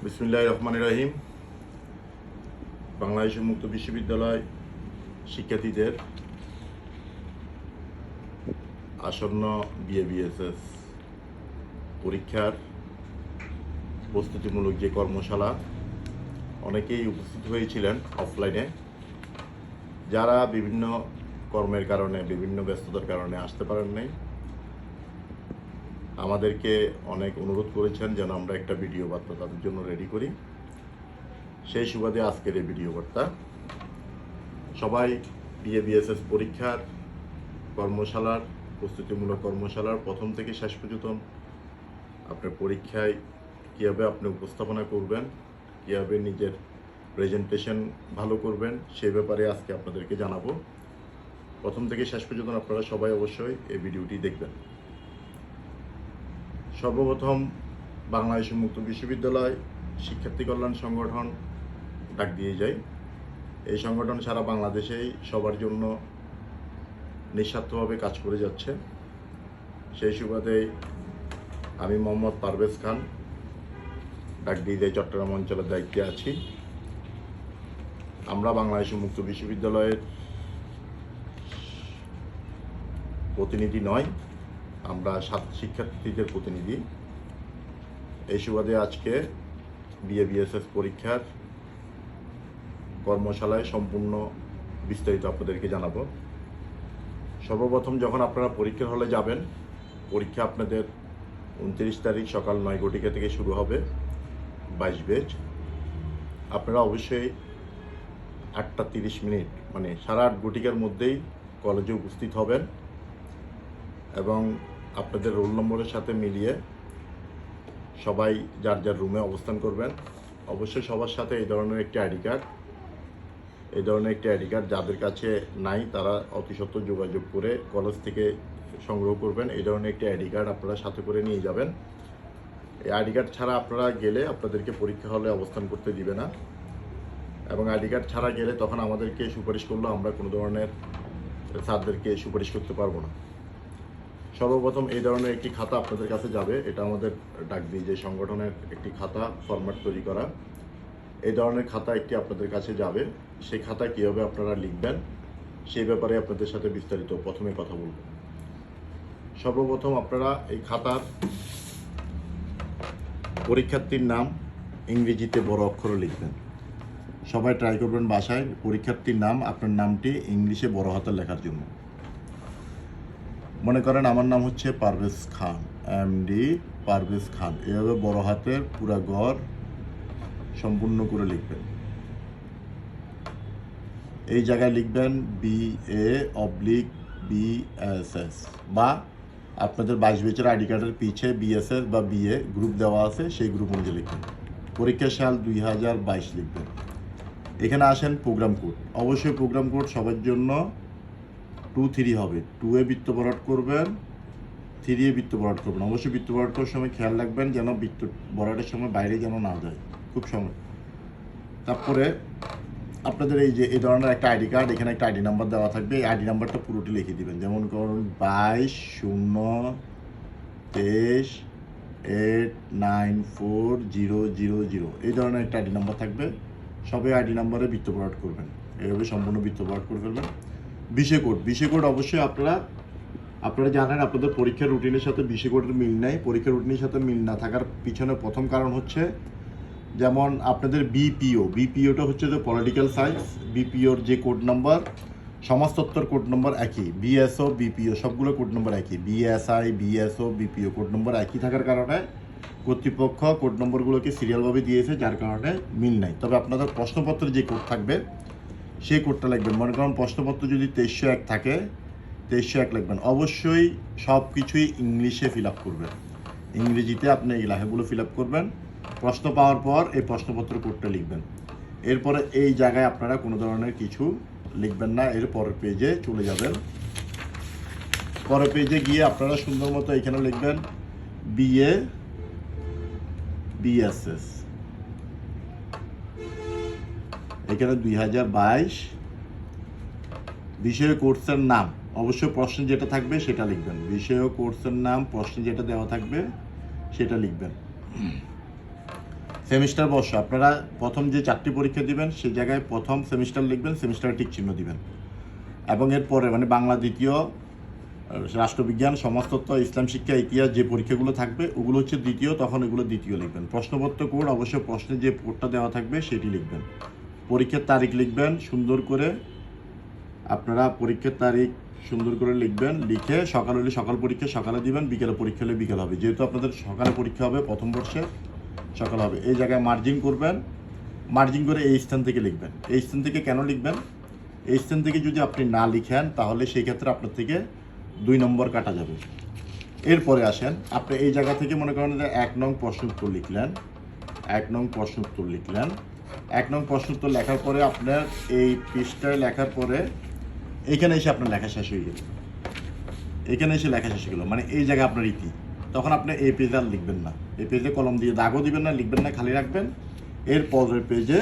বিসমিল্লাহির রহমানির রহিম। বাংলাদেশ উন্মুক্ত বিশ্ববিদ্যালয় শিক্ষার্থীদের আসন্ন বিএবিএসএস পরীক্ষার প্রস্তুতিমূলক যে কর্মশালা, অনেকেই উপস্থিত হয়েছিলেন অফলাইনে। যারা বিভিন্ন কর্মের কারণে, বিভিন্ন ব্যস্ততার কারণে আসতে পারেন নাই, আমাদেরকে অনেক অনুরোধ করেছেন যেন আমরা একটা ভিডিও বার্তা তাদের জন্য রেডি করি। সেই সুবাদে আজকের এই ভিডিও বার্তা। সবাই বিএবিএসএস পরীক্ষার কর্মশালার, প্রস্তুতিমূলক কর্মশালার প্রথম থেকে শেষ পর্যন্ত আপনার পরীক্ষায় কীভাবে আপনি উপস্থাপনা করবেন, কীভাবে নিজের প্রেজেন্টেশন ভালো করবেন, সে ব্যাপারে আজকে আপনাদেরকে জানাবো। প্রথম থেকে শেষ পর্যন্ত আপনারা সবাই অবশ্যই এই ভিডিওটি দেখবেন। সর্বপ্রথম বাংলাদেশ উন্মুক্ত বিশ্ববিদ্যালয় শিক্ষার্থী কল্যাণ সংগঠন ডাক দিয়ে যায়। এই সংগঠন সারা বাংলাদেশেই সবার জন্য নিঃস্বার্থভাবে কাজ করে যাচ্ছে। সেই সুবাদে আমি মোহাম্মদ পারভেজ খান ডাক দিয়ে যায় চট্টগ্রাম অঞ্চলের দায়িত্বে আছি। আমরা বাংলাদেশ উন্মুক্ত বিশ্ববিদ্যালয়ের প্রতিনিধি নয়, আমরা শিক্ষার্থীদের প্রতিনিধি। এই সুবাদে আজকে বিএবিএসএস পরীক্ষার কর্মশালায় সম্পূর্ণ বিস্তারিত আপনাদেরকে জানাবো। সর্বপ্রথম যখন আপনারা পরীক্ষার হলে যাবেন, পরীক্ষা আপনাদের 29 তারিখ সকাল 9 ঘটিকা থেকে শুরু হবে, 22 ব্যাচ। আপনারা অবশ্যই 8টা 30 মিনিট মানে 8:30 ঘটিকার মধ্যেই কলেজে উপস্থিত হবেন এবং আপনাদের রোল নম্বরের সাথে মিলিয়ে সবাই যার যার রুমে অবস্থান করবেন। অবশ্যই সবার সাথে এই ধরনের একটি আইডি কার্ড যাদের কাছে নাই তারা অতি সত্বর যোগাযোগ করে কলেজ থেকে সংগ্রহ করবেন। এই ধরনের একটি আইডি কার্ড আপনারা সাথে করে নিয়ে যাবেন। এই আইডি কার্ড ছাড়া আপনারা গেলে আপনাদেরকে পরীক্ষা হলে অবস্থান করতে দিবে না, এবং আইডি কার্ড ছাড়া গেলে তখন আমাদেরকে সুপারিশ করলেও আমরা কোনো ধরনের স্যারদেরকে সুপারিশ করতে পারবো না। সর্বপ্রথম এই ধরনের একটি খাতা আপনাদের কাছে যাবে। এটা আমাদের ডাক দিয়ে যে সংগঠনের একটি খাতা ফরম্যাট তৈরি করা। এই ধরনের খাতা একটি আপনাদের কাছে যাবে। সেই খাতা কীভাবে আপনারা লিখবেন সেই ব্যাপারে আপনাদের সাথে বিস্তারিত প্রথমে কথা বলব। সর্বপ্রথম আপনারা এই খাতার পরীক্ষার্থীর নাম ইংরেজিতে বড় অক্ষরে লিখবেন। সবাই ট্রাই করবেন বাসায় পরীক্ষার্থীর নাম, আপনার নামটি ইংলিশে বড় হাতে লেখার জন্য। মনে করেন আমার নাম হচ্ছে পারভেজ খান, এমডি পারভেজ খান। এভাবে বড় হাতের পুরা ঘর সম্পূর্ণ করে লিখবেন। এই জায়গায় লিখবেন BA/BSS, বা আপনাদের 22 ব্যাচের আইডি কার্ডের পিছে BSS বা BA গ্রুপ দেওয়া আছে, সেই গ্রুপ অনুযায়ী লিখবেন। পরীক্ষার সাল 2022 লিখবেন। এখানে আসেন প্রোগ্রাম কোড। অবশ্যই প্রোগ্রাম কোড সবার জন্য 2-3 হবে। 2-এ বৃত্ত ভরাট করবেন, 3-এ বৃত্ত ভরাট করবেন। অবশ্যই বৃত্ত ভরাট করার সময় খেয়াল রাখবেন যেন বৃত্ত ভরাটের সময় বাইরে যেন না যায়, খুব সময়। তারপরে আপনাদের এই যে এই ধরনের একটা আইডি কার্ড, এখানে একটা আইডি নাম্বার দেওয়া থাকবে। এই আইডি নাম্বারটা পুরোটি লিখে দিবেন। যেমন করুন 22-0-23-894-000, এই ধরনের একটা আইডি নাম্বার থাকবে। সবাই আইডি নাম্বারে বৃত্ত ভরাট করবেন। এইভাবে সম্পূর্ণ বৃত্ত ভরাট করে ফেলবেন। বিষয় কোড অবশ্যই আপনারা জানেন আপনাদের পরীক্ষার রুটিনের সাথে বিষয় কোডের মিল নেই। পরীক্ষার রুটিনের সাথে মিল না থাকার পিছনে প্রথম কারণ হচ্ছে, যেমন আপনাদের বিপিওটা হচ্ছে যে পলিটিক্যাল সায়েন্স, বিপিওর যে কোড নাম্বার, সমাজতত্ত্বর কোড নম্বর একই, বিএসও বিপিও সবগুলো কোড নম্বর একই, BSI BSO BPO code number একই থাকার কারণে কর্তৃপক্ষ কোড নম্বরগুলোকে সিরিয়ালভাবে দিয়েছে, যার কারণে মিল নাই। তবে আপনাদের প্রশ্নপত্রে যে কোড থাকবে সেই কোডটা লিখবেন। মনে করেন প্রশ্নপত্র যদি 2301 থাকে, 2301 লিখবেন। অবশ্যই সব কিছুই ইংলিশে ফিল আপ করবেন। ইংরেজিতে আপনি এই লেখাগুলো ফিল আপ করবেন। প্রশ্ন পাওয়ার পর এই প্রশ্নপত্র কোডটা লিখবেন। এরপরে এই জায়গায় আপনারা কোনো ধরনের কিছু লিখবেন না। এর পরের পেজে চলে যাবেন। পরের পেজে গিয়ে আপনারা সুন্দর মতো এখানে লিখবেন BA/BSS। এখানে 2022 বিষয় কোর্সের নাম, অবশ্যই প্রশ্ন যেটা থাকবে সেটা লিখবেন। বিষয় কোর্সের নাম, প্রশ্ন যেটা দেওয়া থাকবে সেটা লিখবেন। সেমিস্টার বর্ষ আপনারা প্রথম যে 4টি পরীক্ষা দিবেন সেই জায়গায় প্রথম সেমিস্টার লিখবেন, সেমিস্টার টিক চিহ্ন দিবেন। এবং এরপরে মানে বাংলা দ্বিতীয়, রাষ্ট্রবিজ্ঞান, সমাজতত্ত্ব, ইসলাম শিক্ষা, ইতিহাস যে পরীক্ষাগুলো থাকবে ওগুলো হচ্ছে দ্বিতীয়, তখন এগুলো দ্বিতীয় লিখবেন। প্রশ্নপত্র কোড অবশ্যই প্রশ্নে যে কোডটা দেওয়া থাকবে সেটি লিখবেন। পরীক্ষার তারিখ লিখবেন সুন্দর করে, আপনারা পরীক্ষার তারিখ সুন্দর করে লিখবেন। লিখে সকাল হলে সকাল পরীক্ষা সকালে দিবেন, বিকেলে পরীক্ষা হলে বিকেল হবে। যেহেতু আপনাদের সকালে পরীক্ষা হবে প্রথম বর্ষে, সকাল হবে। এই জায়গায় মার্জিং করবেন, মার্জিং করে এই স্থান থেকে লিখবেন। এই স্থান থেকে কেন লিখবেন? এই স্থান থেকে যদি আপনি না লিখেন তাহলে সেই ক্ষেত্রে আপনার থেকে 2 নম্বর কাটা যাবে। এরপরে আসেন, আপনি এই জায়গা থেকে মনে করেন যে 1 নং প্রশ্ন উত্তর লিখলেন, 1 নং প্রশ্ন উত্তর লিখলেন। 1 নং প্রশ্ন উত্তর লেখার পরে আপনার এই পৃষ্ঠায় লেখার পরে এইখানে এসে আপনার লেখা শেষ হয়ে গেল, এখানে এসে লেখা শেষ হয়ে গেল, মানে এই জায়গায় আপনার ইতি। তখন আপনি এই পেজে আর লিখবেন না, এই পেজে কলম দিয়ে দাগও দিবেন না, লিখবেন না, খালি রাখবেন। এর পরের পেজে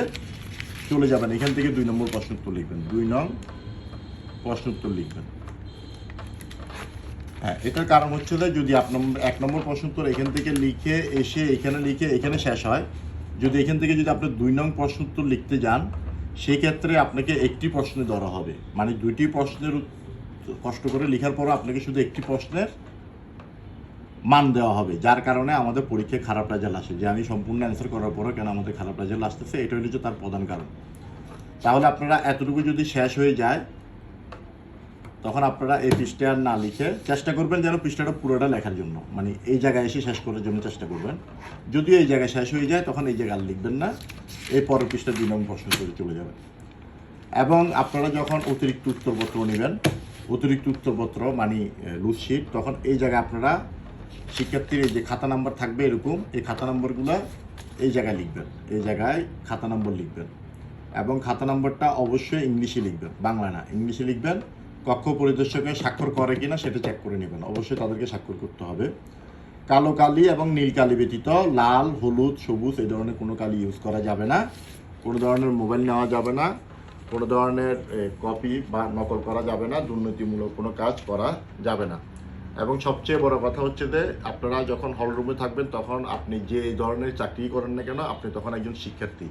চলে যাবেন, এখান থেকে 2 নম্বর প্রশ্ন উত্তর লিখবেন, 2 নং প্রশ্ন উত্তর লিখবেন। হ্যাঁ, এটার কারণ হচ্ছে যে যদি 1 নম্বর প্রশ্ন উত্তর এখান থেকে লিখে এসে এখানে লিখে এখানে শেষ হয়, যদি এখান থেকে যদি আপনি 2 নং প্রশ্ন উত্তর লিখতে যান সেই ক্ষেত্রে আপনাকে একটি প্রশ্নে ধরা হবে, মানে 2টি প্রশ্নের কষ্ট করে লেখার পরও আপনাকে শুধু একটি প্রশ্নের মান দেওয়া হবে, যার কারণে আমাদের পরীক্ষায় খারাপ রেজাল্ট আসে। যে আমি সম্পূর্ণ অ্যান্সার করার পরও কেন আমাদের খারাপ রেজাল্ট আসতেছে, এটা হচ্ছে তার প্রধান কারণ। তাহলে আপনারা এতটুকু যদি শেষ হয়ে যায় তখন আপনারা এই পৃষ্ঠা আর না লিখে চেষ্টা করবেন যেন পৃষ্ঠাটা পুরোটা লেখার জন্য, মানে এই জায়গায় এসে শেষ করার জন্য চেষ্টা করবেন। যদিও এই জায়গায় শেষ হয়ে যায় তখন এই জায়গায় আর লিখবেন না, এই পরের পৃষ্ঠা 2 নং প্রশ্ন করে চলে যাবেন। এবং আপনারা যখন অতিরিক্ত উত্তরপত্র নেবেন, অতিরিক্ত উত্তরপত্র মানে লুজশিট, তখন এই জায়গায় আপনারা শিক্ষার্থীর এই যে খাতা নাম্বার থাকবে এরকম, এই খাতা নাম্বারগুলো এই জায়গায় লিখবেন, এই জায়গায় খাতা নম্বর লিখবেন। এবং খাতা নম্বরটা অবশ্যই ইংলিশে লিখবেন, বাংলা না, ইংলিশে লিখবেন। কক্ষ পরিদর্শকে স্বাক্ষর করে কিনা সেটা চেক করে নেবেন, অবশ্যই তাদেরকে স্বাক্ষর করতে হবে। কালো কালি এবং নীল কালি ব্যতীত লাল, হলুদ, সবুজ এই ধরনের কোনো কালি ইউজ করা যাবে না। কোনো ধরনের মোবাইল নেওয়া যাবে না, কোনো ধরনের কপি বা নকল করা যাবে না, দুর্নীতিমূলক কোনো কাজ করা যাবে না। এবং সবচেয়ে বড় কথা হচ্ছে যে আপনারা যখন হলরুমে থাকবেন তখন আপনি যে এই ধরনের চাকরি করেন না কেন আপনি তখন একজন শিক্ষার্থী।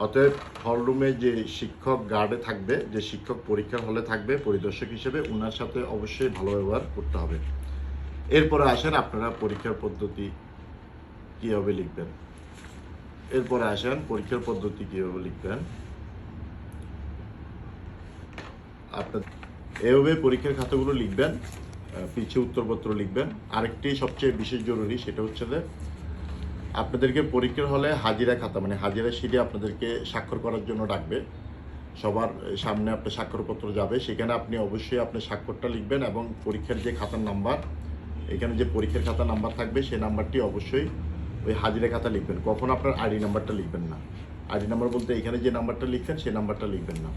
অতএব হলরুমে যে শিক্ষক গার্ডে থাকবে, যে শিক্ষক পরীক্ষার হলে থাকবে পরিদর্শক হিসেবে, ওনার সাথে অবশ্যই ভালো ব্যবহার করতে হবে। এরপরে আসেন আপনারা পরীক্ষার পদ্ধতি কীভাবে লিখবেন। এরপরে আসেন পরীক্ষার পদ্ধতি কীভাবে লিখবেন। আপনার এভাবে পরীক্ষার খাতাগুলো লিখবেন, পিছিয়ে উত্তরপত্র লিখবেন। আরেকটি সবচেয়ে বিশেষ জরুরি, সেটা হচ্ছে যে আপনাদেরকে পরীক্ষার হলে হাজিরা খাতা মানে হাজিরা শিটে আপনাদেরকে স্বাক্ষর করার জন্য ডাকবে, সবার সামনে আপনার স্বাক্ষরপত্র যাবে, সেখানে আপনি অবশ্যই আপনার স্বাক্ষরটা লিখবেন। এবং পরীক্ষার যে খাতার নাম্বার, এখানে যে পরীক্ষার খাতার নাম্বার থাকবে সেই নাম্বারটি অবশ্যই ওই হাজিরা খাতা লিখবেন। কখন আপনার আইডি নাম্বারটা লিখবেন না, আইডি নাম্বার বলতে এখানে যে নাম্বারটা লিখবেন সেই নাম্বারটা লিখবেন না।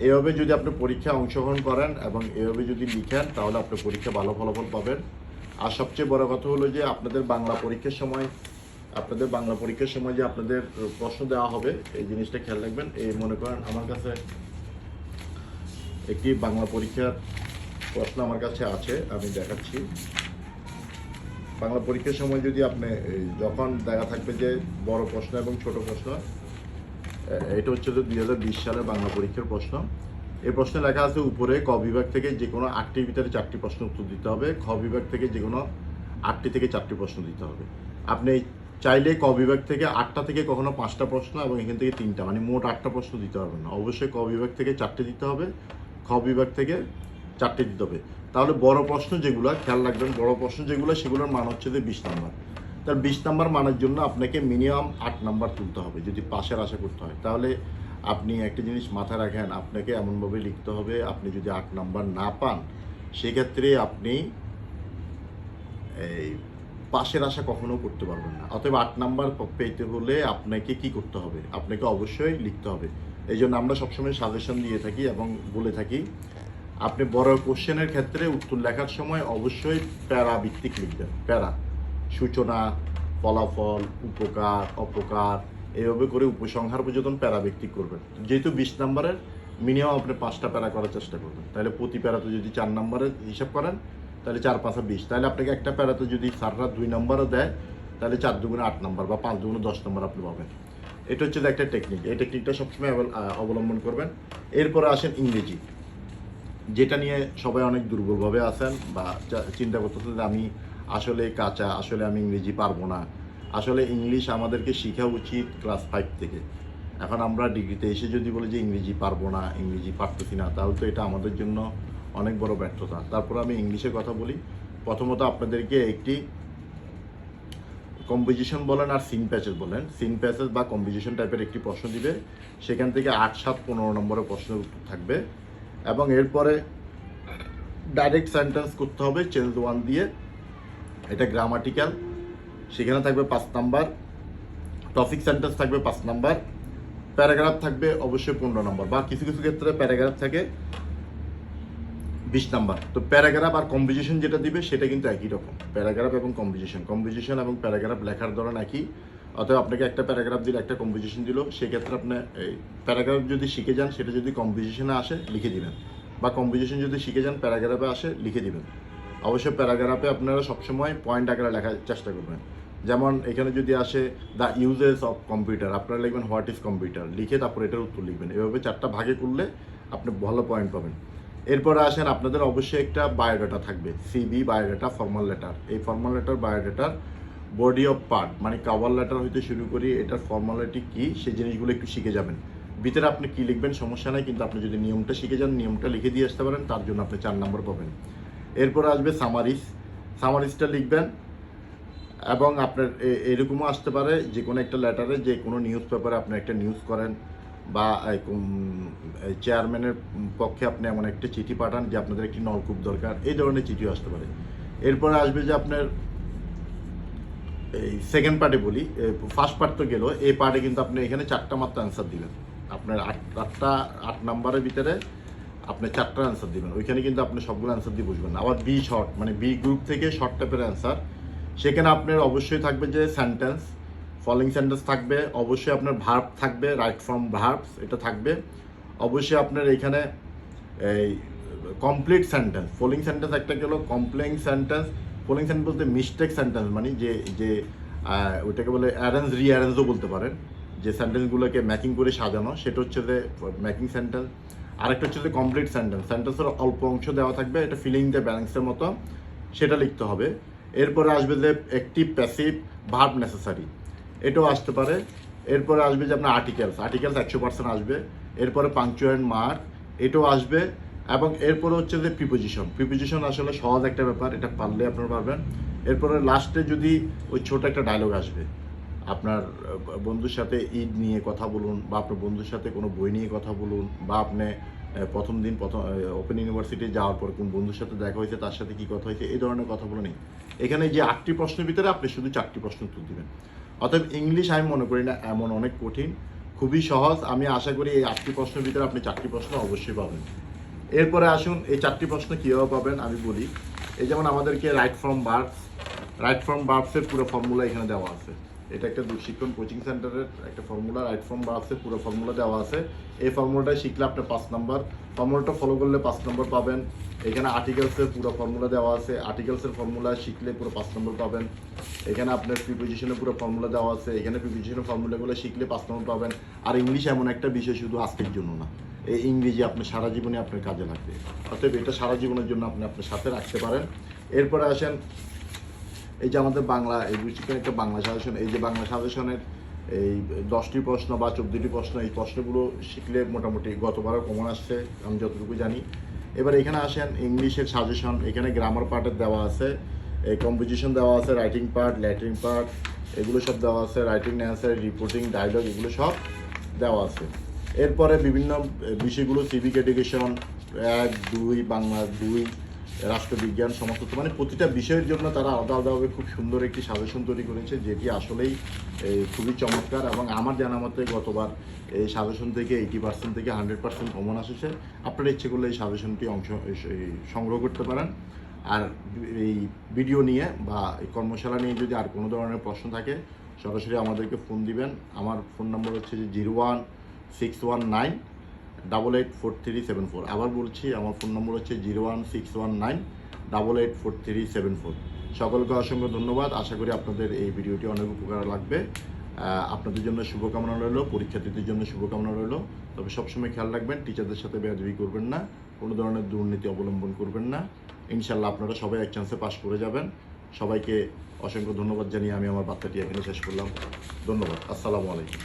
এভাবে যদি আপনি পরীক্ষায় অংশগ্রহণ করেন এবং এভাবে যদি লিখেন তাহলে আপনি পরীক্ষা ভালো ফলাফল পাবেন। আর সবচেয়ে বড় কথা হলো যে আপনাদের বাংলা পরীক্ষার সময় যে আপনাদের প্রশ্ন দেওয়া হবে এই জিনিসটা খেয়াল রাখবেন। এই মনে করেন আমার কাছে একটি বাংলা পরীক্ষার প্রশ্ন আমার কাছে আছে, আমি দেখাচ্ছি। বাংলা পরীক্ষার সময় যদি আপনি যখন দেখা থাকবে যে বড় প্রশ্ন এবং ছোট প্রশ্ন, এটা হচ্ছে যে 2020 সালের বাংলা পরীক্ষার প্রশ্ন। এই প্রশ্নে লেখা আছে উপরে ক বিভাগ থেকে যে কোনো 8টির ভিতরে 4টি প্রশ্ন উত্তর দিতে হবে, খ বিভাগ থেকে যে কোনো 8টি থেকে 4টি প্রশ্ন দিতে হবে। আপনি চাইলে ক বিভাগ থেকে 8টা থেকে কখনো 5টা প্রশ্ন এবং এখান থেকে 3টা, মানে মোট 8টা প্রশ্ন দিতে পারবেন না। অবশ্যই ক বিভাগ থেকে 4টে দিতে হবে, খ বিভাগ থেকে 4টে দিতে হবে। তাহলে বড় প্রশ্ন যেগুলো খেয়াল রাখবেন, বড় প্রশ্ন যেগুলো সেগুলোর মান হচ্ছে যে 20 নম্বর। তার 20 নম্বর মানের জন্য আপনাকে মিনিমাম 8 নম্বর তুলতে হবে যদি পাশের আশা করতে হয়। তাহলে আপনি একটা জিনিস মাথায় রাখেন, আপনাকে এমনভাবে লিখতে হবে আপনি যদি 8 নম্বর না পান সেক্ষেত্রে আপনি এই পাশের আশা কখনো করতে পারবেন না। অতএব 8 নাম্বার পেতে হলে আপনাকে কি করতে হবে, আপনাকে অবশ্যই লিখতে হবে। এই জন্য আমরা সবসময় সাজেশন দিয়ে থাকি এবং বলে থাকি আপনি বড় কোশ্চেনের ক্ষেত্রে উত্তর লেখার সময় অবশ্যই প্যারা ভিত্তিক লিখবেন। প্যারা, সূচনা, ফলাফল, উপকার, অপকার, এইভাবে করে উপসংহার পর্যন্ত প্যারা ভিত্তিক করবেন। যেহেতু 20 নম্বরের মিনিমাম আপনি 5টা প্যারা করার চেষ্টা করবেন, তাহলে প্রতি প্যারাতে যদি 4 নম্বরের হিসাব করেন তাহলে 4 5 20, তাহলে আপনাকে একটা প্যারাতে যদি স্যাররা 2 নম্বরও দেয় তাহলে 4 দুগুণে 8 নাম্বার বা 5 দুগুণে 10 নাম্বার আপনি পাবেন। এটা হচ্ছে যে একটা টেকনিক, এই টেকনিকটা সবসময় অবলম্বন করবেন। এরপরে আসেন ইংরেজি, যেটা নিয়ে সবাই অনেক দুর্বলভাবে আছেন বা চিন্তা করতেছেন যে আমি আসলে কাঁচা, আসলে আমি ইংরেজি পারবো না। আসলে ইংলিশ আমাদেরকে শেখা উচিত ক্লাস 5 থেকে। এখন আমরা ডিগ্রিতে এসে যদি বলি যে ইংরেজি পারবো না, ইংরেজি পারতেছি না, তাহলে তো এটা আমাদের জন্য অনেক বড় ব্যর্থতা। তারপর আমি ইংলিশে কথা বলি। প্রথমত আপনাদেরকে একটি কম্পোজিশন বলেন আর সিন প্যাচেস বলেন, সিন প্যাচেস বা কম্পোজিশন টাইপের একটি প্রশ্ন দিবে, সেখান থেকে 8, 7, 15 নম্বরের প্রশ্নের উত্তর থাকবে। এবং এরপরে ডাইরেক্ট সেন্টেন্স করতে হবে চেঞ্জ ওয়ান দিয়ে, এটা গ্রামাটিক্যাল, সেখানে থাকবে 5 নাম্বার, টপিক সেন্টেন্স থাকবে 5 নাম্বার, প্যারাগ্রাফ থাকবে অবশ্যই 15 নম্বর, বা কিছু কিছু ক্ষেত্রে প্যারাগ্রাফ থাকে 20 নাম্বার। তো প্যারাগ্রাফ আর কম্পোজিশন যেটা দিবে সেটা কিন্তু একই রকম, প্যারাগ্রাফ এবং কম্পোজিশন এবং প্যারাগ্রাফ লেখার ধরন একই। অতএব আপনাকে একটা প্যারাগ্রাফ দিলে, একটা কম্পোজিশন দিল, সেক্ষেত্রে আপনি এই প্যারাগ্রাফ যদি শিখে যান সেটা যদি কম্পোজিশনে আসে লিখে দিবেন, বা কম্পোজিশন যদি শিখে যান প্যারাগ্রাফে আসে লিখে দিবেন। অবশ্যই প্যারাগ্রাফে আপনারা সবসময় পয়েন্ট আকারে লেখার চেষ্টা করবেন। যেমন এখানে যদি আসে দ্য ইউজেস অফ কম্পিউটার, আপনারা লিখবেন হোয়াট ইজ কম্পিউটার, লিখে তারপর এটার উত্তর লিখবেন। এভাবে 4টা ভাগে করলে আপনি ভালো পয়েন্ট পাবেন। এরপরে আসেন, আপনাদের অবশ্যই একটা বায়োডাটা থাকবে, সিবি, বায়োডাটা, ফর্মাল লেটার। এই ফর্মাল লেটার, বায়োডাটার বডি অফ পার্ট মানে কভার লেটার হইতে শুরু করি, এটার ফর্মালিটি কী সেই জিনিসগুলো একটু শিখে যাবেন। ভিতরে আপনি কী লিখবেন সমস্যা নাই, কিন্তু আপনি যদি নিয়মটা শিখে যান, নিয়মটা লিখে দিয়ে আসতে পারেন, তার জন্য আপনি 4 নম্বর পাবেন। এরপরে আসবে সামারিসটা লিখবেন। এবং আপনার এরকমও আসতে পারে যে কোনো একটা লেটারে, যে কোনো নিউজ পেপারে আপনি একটা নিউজ করেন, বা চেয়ারম্যানের পক্ষে আপনি এমন একটা চিঠি পাঠান যে আপনাদের একটি নলকূপ দরকার, এই ধরনের চিঠিও আসতে পারে। এরপরে আসবে যে আপনার এই সেকেন্ড পার্টে বলি, ফার্স্ট পার্ট তো গেল, এই পার্টে কিন্তু আপনি এখানে 4টা মাত্র অ্যান্সার দিবেন। আপনার 8 নাম্বারের ভিতরে আপনি 4টা অ্যান্সার দিবেন, ওইখানে কিন্তু আপনি সবগুলো অ্যান্সার দিয়ে বুঝবেন না। আবার বি শর্ট মানে বি গ্রুপ থেকে শর্ট টাইপের অ্যান্সার, সেখানে আপনার অবশ্যই থাকবে যে সেন্টেন্স, ফলোইং সেন্টেন্স থাকবে, অবশ্যই আপনার ভার্ব থাকবে, রাইট ফ্রম ভার্বস এটা থাকবে, অবশ্যই আপনার এখানে এই কমপ্লিট সেন্টেন্স, ফলোইং সেন্টেন্স একটা গেল, কমপ্লেইং সেন্টেন্স, ফলোইং সেন্টেন্স বলতে মিস্টেক সেন্টেন্স মানে যে ওইটাকে বলে অ্যারেঞ্জ রিঅ্যারেঞ্জও বলতে পারেন, যে সেন্টেন্সগুলোকে ম্যাকিং করে সাজানো, সেটা হচ্ছে যে ম্যাকিং সেন্টেন্স। আরেকটা হচ্ছে যে কমপ্লিট সেন্টেন্স, সেন্টেন্সের অল্প অংশ দেওয়া থাকবে, এটা ফিলিং দ্য ব্যালেন্সের মতো, সেটা লিখতে হবে। এরপরে আসবে যে অ্যাক্টিভ, প্যাসিভ, ভার্ব নেসেসারি, এটাও আসতে পারে। এরপরে আসবে যে আপনার আর্টিকেলস 100% আসবে। এরপরে পাংচুয়েন্ট মার্ক, এটাও আসবে। এবং এরপরে হচ্ছে যে প্রিপোজিশন আসলে সহজ একটা ব্যাপার, এটা পারলে আপনারা পারবেন। এরপরে লাস্টে যদি ওই ছোট একটা ডায়লগ আসবে, আপনার বন্ধুর সাথে ঈদ নিয়ে কথা বলুন, বা আপনার বন্ধুর সাথে কোনো বই নিয়ে কথা বলুন, বা আপনি প্রথম ওপেন ইউনিভার্সিটি যাওয়ার পর কোন বন্ধুর সাথে দেখা হয়েছে, তার সাথে কী কথা হয়েছে, এই ধরনের কথাগুলো নেই। এখানে যে 8টি প্রশ্নের ভিতরে আপনি শুধু 4টি প্রশ্ন উত্তর দিবেন। অতএব ইংলিশ আমি মনে করি না এমন অনেক কঠিন, খুবই সহজ। আমি আশা করি এই 8টি প্রশ্নের ভিতরে আপনি 4টি প্রশ্ন অবশ্যই পাবেন। এরপরে আসুন এই 4টি প্রশ্ন কীভাবে পাবেন আমি বলি। এই যেমন আমাদেরকে রাইট ফ্রম ভার্বসের পুরো ফর্মুলা এখানে দেওয়া আছে। এটা একটা দূরশিক্ষণ কোচিং সেন্টারের একটা ফর্মুলা, রাইট ফ্রম ভার্বসের পুরো ফর্মুলা দেওয়া আছে। এই ফর্মুলাটা শিখলে আপনি 5 নম্বর, ফর্মুলাটা ফলো করলে 5 নম্বর পাবেন। এখানে আর্টিকেলসের পুরো ফর্মুলা দেওয়া আছে, আর্টিকেলসের ফর্মুলা শিখলে পুরো 5 নম্বর পাবেন। এখানে আপনার প্রিপোজিশনের পুরো ফর্মুলা দেওয়া আছে, এখানে প্রিপোজিশনের ফর্মুলাগুলো শিখলে 5 নম্বর পাবেন। আর ইংলিশ এমন একটা বিষয় শুধু আজকের জন্য না, এই ইংরেজি আপনি সারা জীবনে আপনার কাজে লাগবে। অতএব এটা সারা জীবনের জন্য আপনি আপনার সাথে রাখতে পারেন। এরপরে আসেন এই যে আমাদের বাংলা, এই দূরশিক্ষণ একটা বাংলা সাজেশন, এই যে বাংলা সাজেশনের এই 10টি প্রশ্ন বা 14টি প্রশ্ন, এই প্রশ্নগুলো শিখলে মোটামুটি গতবারও কমন আসছে আমি যতটুকু জানি। এবার এখানে আসেন ইংলিশের সাজেশন, এখানে গ্রামার পার্টের দেওয়া আছে, এই কম্পোজিশন দেওয়া আছে, রাইটিং পার্ট, লেটারিং পার্ট, এগুলো সব দেওয়া আছে, রাইটিং অ্যান্সার, রিপোর্টিং, ডায়লগ, এগুলো সব দেওয়া আছে। এরপরে বিভিন্ন বিষয়গুলো সিভিক এডুকেশন 1, 2, বাংলা 2, রাষ্ট্রবিজ্ঞান, সমস্ত মানে প্রতিটা বিষয়ের জন্য তারা আলাদা আলাদাভাবে খুব সুন্দর একটি সাজেশন তৈরি করেছে, যেটি আসলেই খুবই চমৎকার। এবং আমার জানা মতে গতবার এই সাজেশন থেকে 80% থেকে 100% কমন আসেছে। আপনারা ইচ্ছে করলে এই সাজেশনটি সংগ্রহ করতে পারেন। আর এই ভিডিও নিয়ে বা এই কর্মশালা নিয়ে যদি আর কোনো ধরনের প্রশ্ন থাকে সরাসরি আমাদেরকে ফোন দিবেন। আমার ফোন নম্বর হচ্ছে যে 01619884374। আবার বলছি, আমার ফোন নম্বর হচ্ছে 01619884374। সকলকে অসংখ্য ধন্যবাদ। আশা করি আপনাদের এই ভিডিওটি অনেক উপকার লাগবে। আপনাদের জন্য শুভকামনা রইল, পরীক্ষার্থীদের জন্য শুভকামনা রইল। তবে সবসময় খেয়াল রাখবেন, টিচারদের সাথে বেয়াদবি করবেন না, কোনো ধরনের দুর্নীতি অবলম্বন করবেন না। ইনশাল্লাহ আপনারা সবাই এক চান্সে পাস করে যাবেন। সবাইকে অসংখ্য ধন্যবাদ জানিয়ে আমি আমার বার্তাটি এখানে শেষ করলাম। ধন্যবাদ। আসসালামু আলাইকুম।